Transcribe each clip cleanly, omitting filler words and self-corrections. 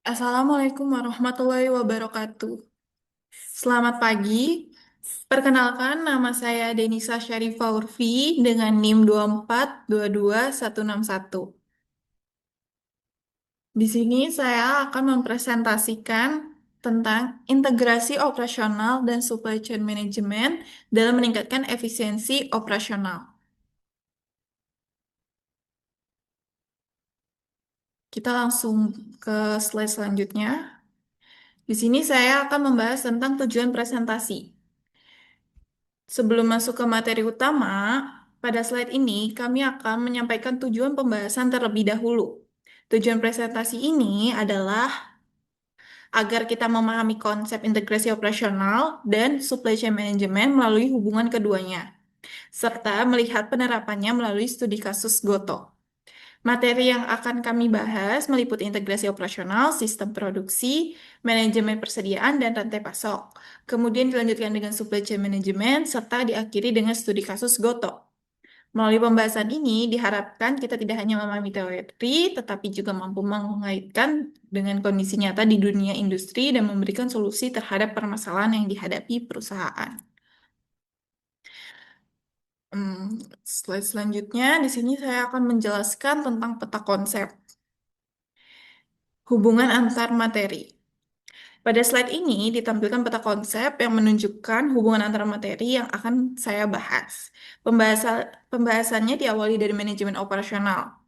Assalamualaikum warahmatullahi wabarakatuh. Selamat pagi. Perkenalkan, nama saya Denisa Syarifah Urfi dengan NIM 2422161. Di sini saya akan mempresentasikan tentang integrasi operasional dan supply chain management dalam meningkatkan efisiensi operasional. Kita langsung ke slide selanjutnya. Di sini saya akan membahas tentang tujuan presentasi. Sebelum masuk ke materi utama, pada slide ini kami akan menyampaikan tujuan pembahasan terlebih dahulu. Tujuan presentasi ini adalah agar kita memahami konsep integrasi operasional dan supply chain management melalui hubungan keduanya, serta melihat penerapannya melalui studi kasus Goto. Materi yang akan kami bahas meliputi integrasi operasional, sistem produksi, manajemen persediaan, dan rantai pasok. Kemudian dilanjutkan dengan supply chain management, serta diakhiri dengan studi kasus Goto. Melalui pembahasan ini, diharapkan kita tidak hanya memahami teori, tetapi juga mampu mengaitkan dengan kondisi nyata di dunia industri dan memberikan solusi terhadap permasalahan yang dihadapi perusahaan. Slide selanjutnya, di sini saya akan menjelaskan tentang peta konsep. Hubungan antar materi. Pada slide ini ditampilkan peta konsep yang menunjukkan hubungan antara materi yang akan saya bahas. Pembahasannya diawali dari manajemen operasional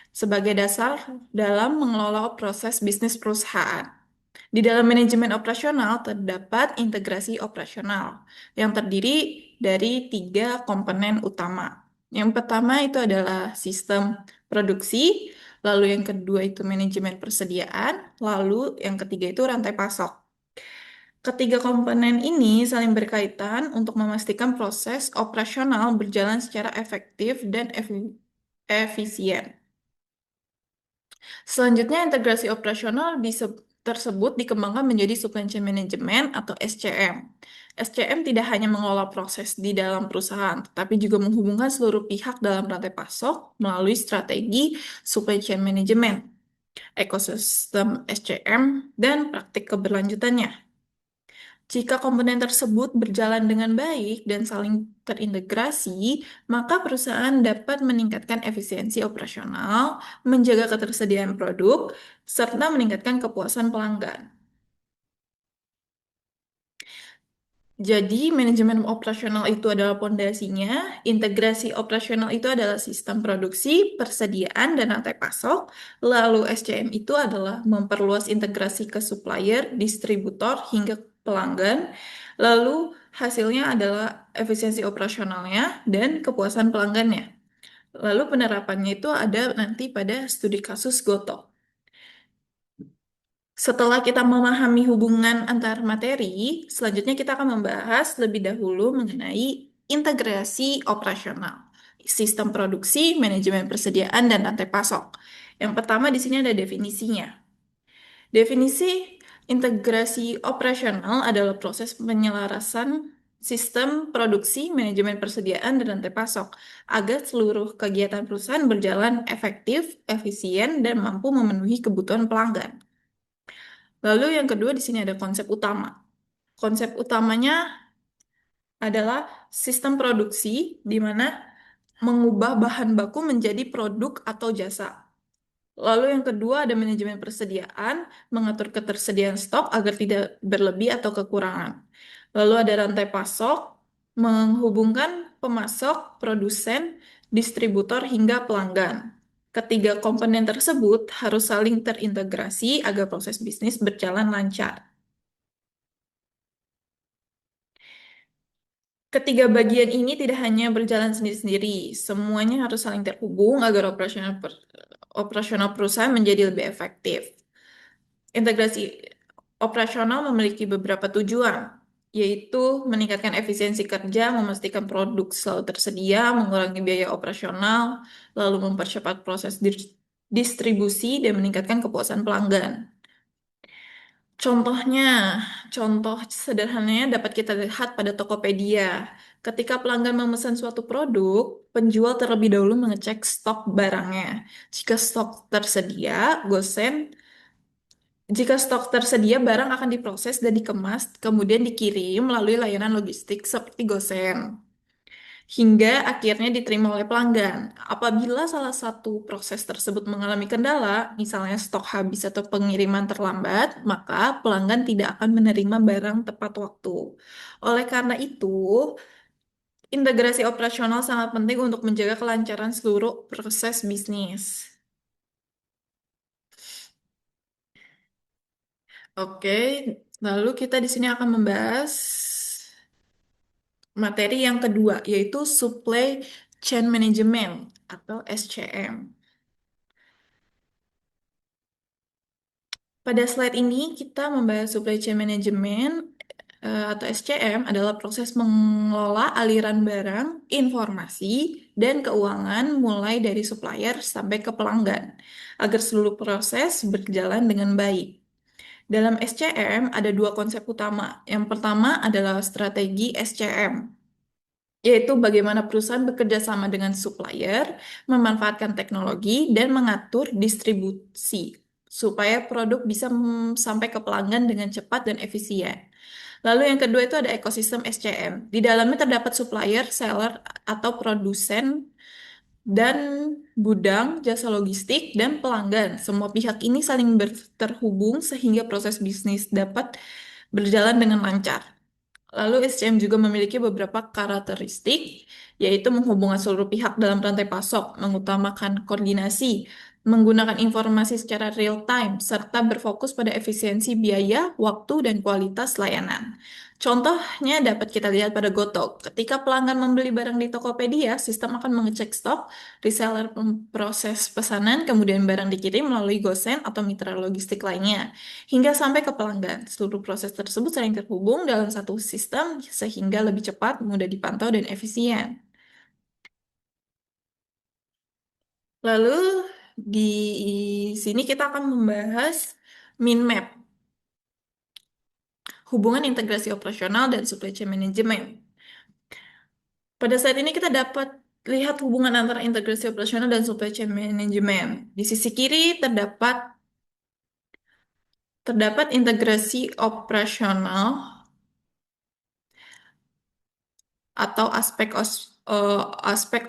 sebagai dasar dalam mengelola proses bisnis perusahaan. Di dalam manajemen operasional terdapat integrasi operasional yang terdiri dari tiga komponen utama. Yang pertama itu adalah sistem produksi, lalu yang kedua itu manajemen persediaan, lalu yang ketiga itu rantai pasok. Ketiga komponen ini saling berkaitan untuk memastikan proses operasional berjalan secara efektif dan efisien. Selanjutnya, integrasi operasional tersebut dikembangkan menjadi supply chain management atau SCM. SCM tidak hanya mengelola proses di dalam perusahaan, tetapi juga menghubungkan seluruh pihak dalam rantai pasok melalui strategi supply chain management, ekosistem SCM, dan praktik keberlanjutannya. Jika komponen tersebut berjalan dengan baik dan saling terintegrasi, maka perusahaan dapat meningkatkan efisiensi operasional, menjaga ketersediaan produk, serta meningkatkan kepuasan pelanggan. Jadi, manajemen operasional itu adalah pondasinya, integrasi operasional itu adalah sistem produksi, persediaan, dan rantai pasok, lalu SCM itu adalah memperluas integrasi ke supplier, distributor, hingga pelanggan, lalu hasilnya adalah efisiensi operasionalnya dan kepuasan pelanggannya. Lalu penerapannya itu ada nanti pada studi kasus Goto. Setelah kita memahami hubungan antar materi, selanjutnya kita akan membahas lebih dahulu mengenai integrasi operasional, sistem produksi, manajemen persediaan, dan rantai pasok. Yang pertama di sini ada definisinya. Definisi integrasi operasional adalah proses penyelarasan sistem produksi, manajemen persediaan, dan rantai pasok agar seluruh kegiatan perusahaan berjalan efektif, efisien, dan mampu memenuhi kebutuhan pelanggan. Lalu yang kedua di sini ada konsep utama. Konsep utamanya adalah sistem produksi di mana mengubah bahan baku menjadi produk atau jasa. Lalu yang kedua ada manajemen persediaan, mengatur ketersediaan stok agar tidak berlebih atau kekurangan. Lalu ada rantai pasok, menghubungkan pemasok, produsen, distributor hingga pelanggan. Ketiga komponen tersebut harus saling terintegrasi agar proses bisnis berjalan lancar. Ketiga bagian ini tidak hanya berjalan sendiri-sendiri, semuanya harus saling terhubung agar operasional perusahaan menjadi lebih efektif. Integrasi operasional memiliki beberapa tujuan, yaitu meningkatkan efisiensi kerja, memastikan produk selalu tersedia, mengurangi biaya operasional, lalu mempercepat proses distribusi, dan meningkatkan kepuasan pelanggan. Contohnya, contoh sederhananya dapat kita lihat pada Tokopedia. Ketika pelanggan memesan suatu produk, penjual terlebih dahulu mengecek stok barangnya. Jika stok tersedia, gosen Jika stok tersedia, barang akan diproses dan dikemas, kemudian dikirim melalui layanan logistik seperti GoSend, hingga akhirnya diterima oleh pelanggan. Apabila salah satu proses tersebut mengalami kendala, misalnya stok habis atau pengiriman terlambat, maka pelanggan tidak akan menerima barang tepat waktu. Oleh karena itu, integrasi operasional sangat penting untuk menjaga kelancaran seluruh proses bisnis. Oke, lalu kita di sini akan membahas materi yang kedua, yaitu Supply Chain Management atau SCM. Pada slide ini kita membahas Supply Chain Management atau SCM adalah proses mengelola aliran barang, informasi, dan keuangan mulai dari supplier sampai ke pelanggan agar seluruh proses berjalan dengan baik. Dalam SCM ada dua konsep utama. Yang pertama adalah strategi SCM, yaitu bagaimana perusahaan bekerja sama dengan supplier, memanfaatkan teknologi, dan mengatur distribusi supaya produk bisa sampai ke pelanggan dengan cepat dan efisien. Lalu yang kedua itu ada ekosistem SCM. Di dalamnya terdapat supplier, seller, atau produsen, dan gudang, jasa logistik, dan pelanggan. Semua pihak ini saling terhubung sehingga proses bisnis dapat berjalan dengan lancar. Lalu SCM juga memiliki beberapa karakteristik, yaitu menghubungkan seluruh pihak dalam rantai pasok, mengutamakan koordinasi, menggunakan informasi secara real time, serta berfokus pada efisiensi biaya, waktu, dan kualitas layanan. Contohnya dapat kita lihat pada Gotok. Ketika pelanggan membeli barang di Tokopedia, sistem akan mengecek stok, reseller memproses pesanan, kemudian barang dikirim melalui GoSend atau mitra logistik lainnya hingga sampai ke pelanggan. Seluruh proses tersebut saling terhubung dalam satu sistem sehingga lebih cepat, mudah dipantau, dan efisien. Lalu di sini kita akan membahas min map, hubungan integrasi operasional dan supply chain management. Pada saat ini kita dapat lihat hubungan antara integrasi operasional dan supply chain management. Di sisi kiri terdapat integrasi operasional atau aspek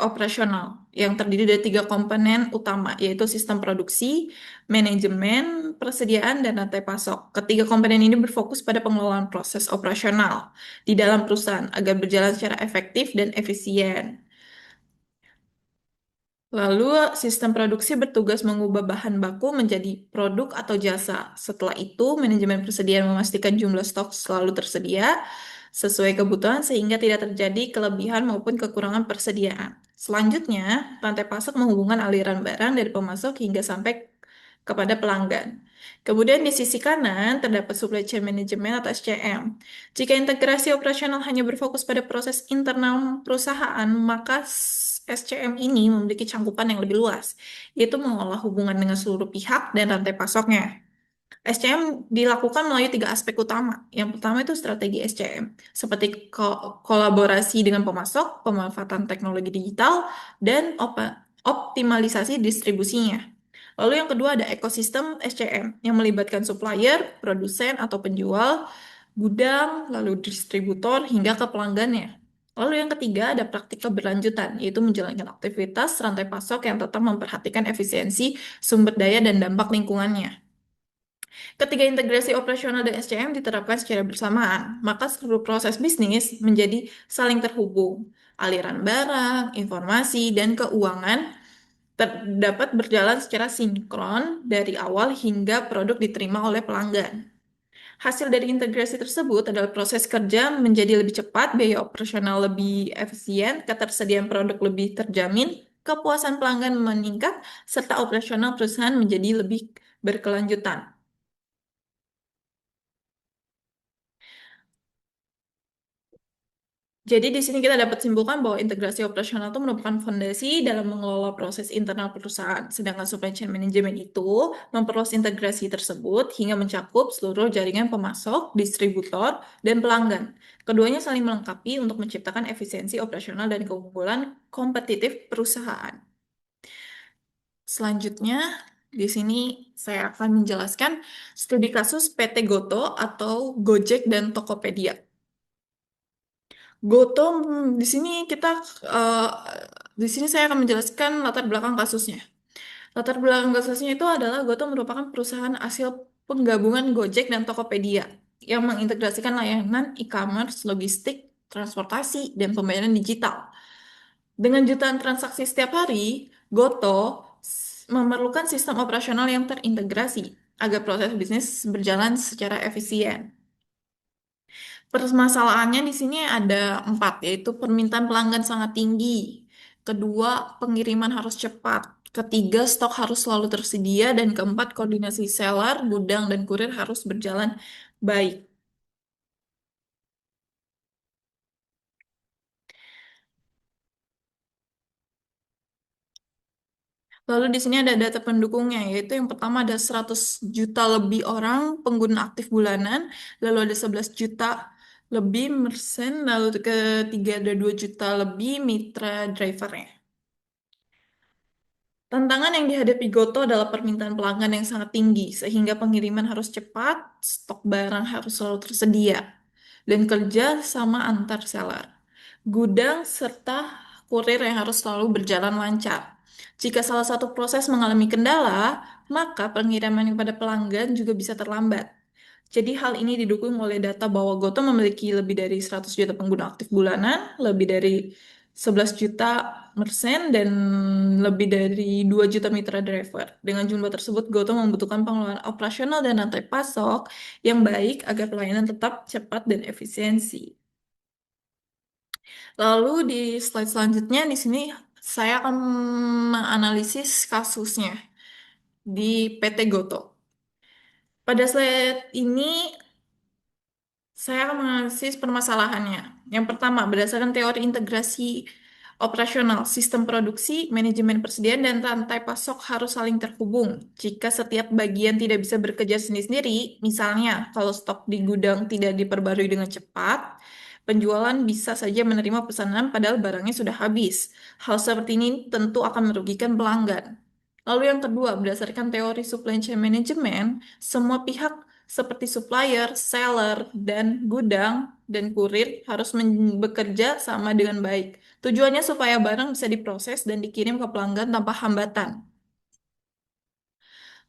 operasional yang terdiri dari tiga komponen utama, yaitu sistem produksi, manajemen, persediaan, dan rantai pasok. Ketiga komponen ini berfokus pada pengelolaan proses operasional di dalam perusahaan agar berjalan secara efektif dan efisien. Lalu, sistem produksi bertugas mengubah bahan baku menjadi produk atau jasa. Setelah itu, manajemen persediaan memastikan jumlah stok selalu tersedia sesuai kebutuhan sehingga tidak terjadi kelebihan maupun kekurangan persediaan. Selanjutnya, rantai pasok menghubungkan aliran barang dari pemasok hingga sampai kepada pelanggan. Kemudian di sisi kanan terdapat supply chain management atau SCM. Jika integrasi operasional hanya berfokus pada proses internal perusahaan, maka SCM ini memiliki cangkupan yang lebih luas, yaitu mengolah hubungan dengan seluruh pihak dan rantai pasoknya. SCM dilakukan melalui tiga aspek utama. Yang pertama itu strategi SCM, seperti kolaborasi dengan pemasok, pemanfaatan teknologi digital, dan optimalisasi distribusinya. Lalu yang kedua ada ekosistem SCM yang melibatkan supplier, produsen atau penjual, gudang, lalu distributor hingga ke pelanggannya. Lalu yang ketiga ada praktik keberlanjutan, yaitu menjalankan aktivitas rantai pasok yang tetap memperhatikan efisiensi sumber daya dan dampak lingkungannya. Ketika integrasi operasional dan SCM diterapkan secara bersamaan, maka seluruh proses bisnis menjadi saling terhubung. Aliran barang, informasi, dan keuangan dapat berjalan secara sinkron dari awal hingga produk diterima oleh pelanggan. Hasil dari integrasi tersebut adalah proses kerja menjadi lebih cepat, biaya operasional lebih efisien, ketersediaan produk lebih terjamin, kepuasan pelanggan meningkat, serta operasional perusahaan menjadi lebih berkelanjutan. Jadi di sini kita dapat simpulkan bahwa integrasi operasional itu merupakan fondasi dalam mengelola proses internal perusahaan. Sedangkan supply chain management itu memperluas integrasi tersebut hingga mencakup seluruh jaringan pemasok, distributor, dan pelanggan. Keduanya saling melengkapi untuk menciptakan efisiensi operasional dan keunggulan kompetitif perusahaan. Selanjutnya, Di sini saya akan menjelaskan studi kasus PT Goto atau Gojek dan Tokopedia. Goto, di sini eh, di sini saya akan menjelaskan latar belakang kasusnya. Latar belakang kasusnya itu adalah Goto merupakan perusahaan hasil penggabungan Gojek dan Tokopedia yang mengintegrasikan layanan e-commerce, logistik, transportasi, dan pembayaran digital. Dengan jutaan transaksi setiap hari, Goto memerlukan sistem operasional yang terintegrasi agar proses bisnis berjalan secara efisien. Permasalahannya di sini ada empat, yaitu permintaan pelanggan sangat tinggi. Kedua, pengiriman harus cepat. Ketiga, stok harus selalu tersedia. Dan keempat, koordinasi seller, gudang, dan kurir harus berjalan baik. Lalu di sini ada data pendukungnya, yaitu yang pertama ada 100 juta lebih orang pengguna aktif bulanan, lalu ada 11 juta lebih merchant, lalu ketiga ada 2 juta lebih mitra drivernya. Tantangan yang dihadapi Goto adalah permintaan pelanggan yang sangat tinggi, sehingga pengiriman harus cepat, stok barang harus selalu tersedia, dan kerja sama antar seller, gudang, serta kurir yang harus selalu berjalan lancar. Jika salah satu proses mengalami kendala, maka pengiriman kepada pelanggan juga bisa terlambat. Jadi hal ini didukung oleh data bahwa Goto memiliki lebih dari 100 juta pengguna aktif bulanan, lebih dari 11 juta merchant, dan lebih dari 2 juta mitra driver. Dengan jumlah tersebut, Goto membutuhkan pengelolaan operasional dan rantai pasok yang baik agar pelayanan tetap cepat dan efisiensi. Lalu di slide selanjutnya, di sini saya akan menganalisis kasusnya di PT Goto. Pada slide ini saya akan menganalisis permasalahannya. Yang pertama, berdasarkan teori integrasi operasional, sistem produksi, manajemen persediaan, dan rantai pasok harus saling terhubung. Jika setiap bagian tidak bisa bekerja sendiri-sendiri, misalnya kalau stok di gudang tidak diperbarui dengan cepat, penjualan bisa saja menerima pesanan padahal barangnya sudah habis. Hal seperti ini tentu akan merugikan pelanggan. Lalu yang kedua, berdasarkan teori supply chain management, semua pihak seperti supplier, seller, dan gudang dan kurir harus bekerja sama dengan baik. Tujuannya supaya barang bisa diproses dan dikirim ke pelanggan tanpa hambatan.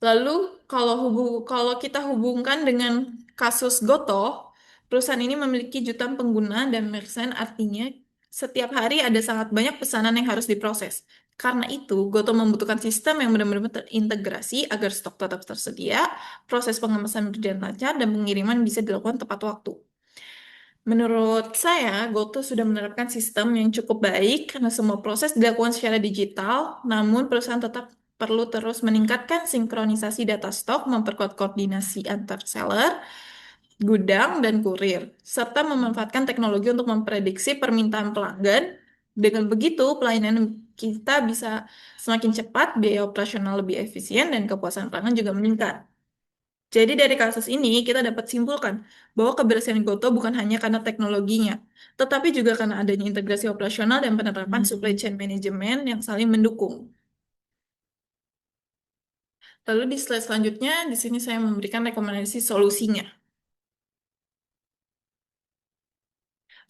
Lalu kalau kita hubungkan dengan kasus Goto, perusahaan ini memiliki jutaan pengguna dan merchant, artinya setiap hari ada sangat banyak pesanan yang harus diproses. Karena itu, Goto membutuhkan sistem yang benar-benar terintegrasi agar stok tetap tersedia, proses pengemasan berjalan lancar, dan pengiriman bisa dilakukan tepat waktu. Menurut saya, GoTo sudah menerapkan sistem yang cukup baik karena semua proses dilakukan secara digital, namun perusahaan tetap perlu terus meningkatkan sinkronisasi data stok, memperkuat koordinasi antar seller, gudang, dan kurir, serta memanfaatkan teknologi untuk memprediksi permintaan pelanggan. Dengan begitu, pelayanan kita bisa semakin cepat, biaya operasional lebih efisien, dan kepuasan pelanggan juga meningkat. Jadi dari kasus ini kita dapat simpulkan bahwa keberhasilan Goto bukan hanya karena teknologinya, tetapi juga karena adanya integrasi operasional dan penerapan supply chain management yang saling mendukung. Lalu di slide selanjutnya, di sini saya memberikan rekomendasi solusinya.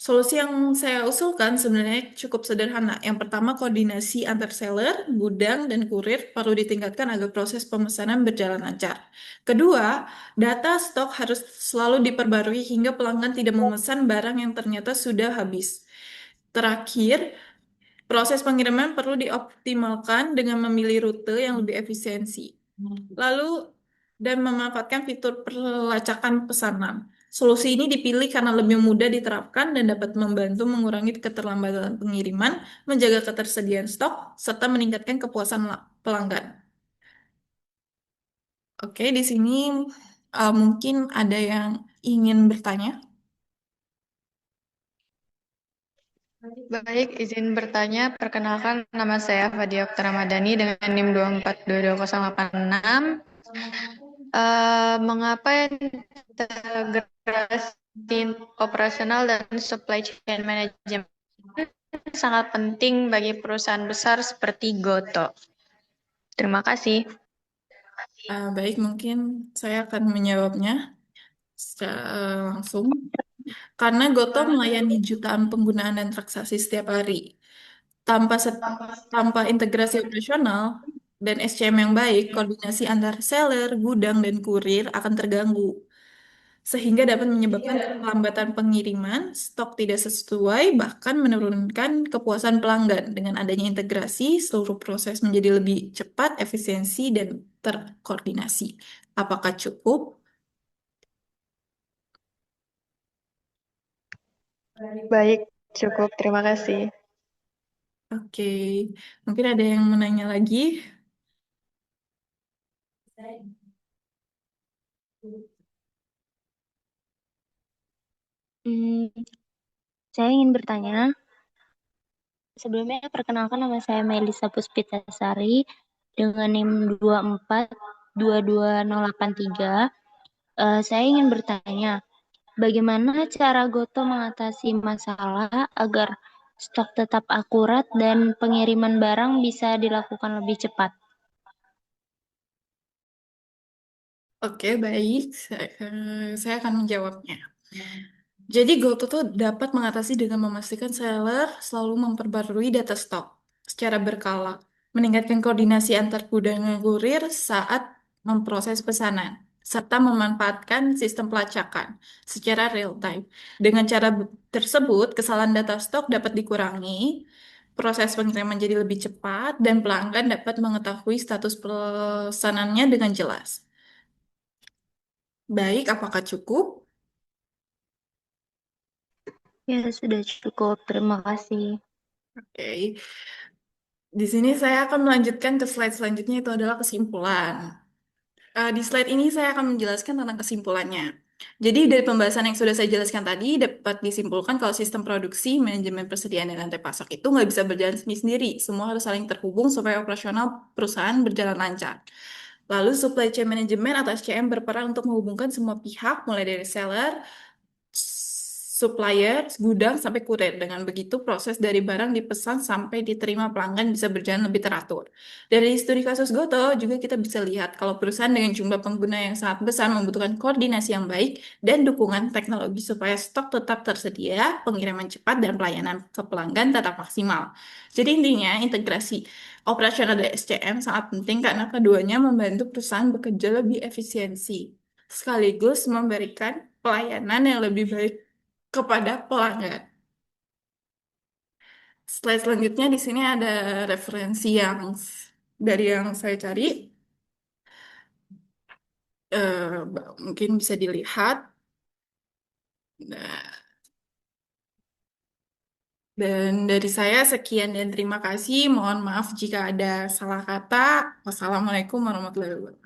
Solusi yang saya usulkan sebenarnya cukup sederhana. Yang pertama, koordinasi antar seller, gudang, dan kurir perlu ditingkatkan agar proses pemesanan berjalan lancar. Kedua, data stok harus selalu diperbarui hingga pelanggan tidak memesan barang yang ternyata sudah habis. Terakhir, proses pengiriman perlu dioptimalkan dengan memilih rute yang lebih efisiensi. Lalu, dan memanfaatkan fitur pelacakan pesanan. Solusi ini dipilih karena lebih mudah diterapkan dan dapat membantu mengurangi keterlambatan pengiriman, menjaga ketersediaan stok, serta meningkatkan kepuasan pelanggan. Oke, di sini mungkin ada yang ingin bertanya. Baik, izin bertanya. Perkenalkan, nama saya Fadia Okta Ramadhani dengan NIM 2422086. Mengapa integrasi operasional dan supply chain management sangat penting bagi perusahaan besar seperti Goto? Terima kasih. Baik, mungkin saya akan menjawabnya secara langsung. Karena Goto melayani jutaan penggunaan dan transaksi setiap hari. Tanpa tanpa integrasi operasional dan SCM yang baik, koordinasi antar seller, gudang, dan kurir akan terganggu, sehingga dapat menyebabkan keterlambatan pengiriman, stok tidak sesuai, bahkan menurunkan kepuasan pelanggan. Dengan adanya integrasi, seluruh proses menjadi lebih cepat, efisiensi, dan terkoordinasi. Apakah cukup? Baik, cukup. Terima kasih. Oke, mungkin ada yang menanya lagi. Hmm, saya ingin bertanya, sebelumnya perkenalkan nama saya Melisa Puspitasari dengan NIM 2422083. Saya ingin bertanya, bagaimana cara Goto mengatasi masalah agar stok tetap akurat dan pengiriman barang bisa dilakukan lebih cepat? Oke, baik. Saya akan menjawabnya. Jadi GoTo tuh dapat mengatasi dengan memastikan seller selalu memperbarui data stok secara berkala, meningkatkan koordinasi antar gudang dan kurir saat memproses pesanan, serta memanfaatkan sistem pelacakan secara real time. Dengan cara tersebut, kesalahan data stok dapat dikurangi, proses pengiriman jadi lebih cepat, dan pelanggan dapat mengetahui status pesanannya dengan jelas. Baik, apakah cukup? Ya, sudah cukup. Terima kasih. Oke. Di sini saya akan melanjutkan ke slide selanjutnya, itu adalah kesimpulan. Di slide ini saya akan menjelaskan tentang kesimpulannya. Jadi dari pembahasan yang sudah saya jelaskan tadi dapat disimpulkan kalau sistem produksi, manajemen persediaan dan rantai pasok itu nggak bisa berjalan sendiri-sendiri. Semua harus saling terhubung supaya operasional perusahaan berjalan lancar. Lalu supply chain management atau SCM berperan untuk menghubungkan semua pihak mulai dari seller, supplier, gudang, sampai kurir. Dengan begitu, proses dari barang dipesan sampai diterima pelanggan bisa berjalan lebih teratur. Dari studi kasus Goto, juga kita bisa lihat kalau perusahaan dengan jumlah pengguna yang sangat besar membutuhkan koordinasi yang baik dan dukungan teknologi supaya stok tetap tersedia, pengiriman cepat, dan pelayanan ke pelanggan tetap maksimal. Jadi intinya, integrasi operasional dari SCM sangat penting karena keduanya membantu perusahaan bekerja lebih efisiensi sekaligus memberikan pelayanan yang lebih baik kepada pelanggan. Slide selanjutnya di sini ada referensi yang dari yang saya cari. Mungkin bisa dilihat. Nah, dan dari saya sekian dan terima kasih. Mohon maaf jika ada salah kata. Wassalamualaikum warahmatullahi wabarakatuh.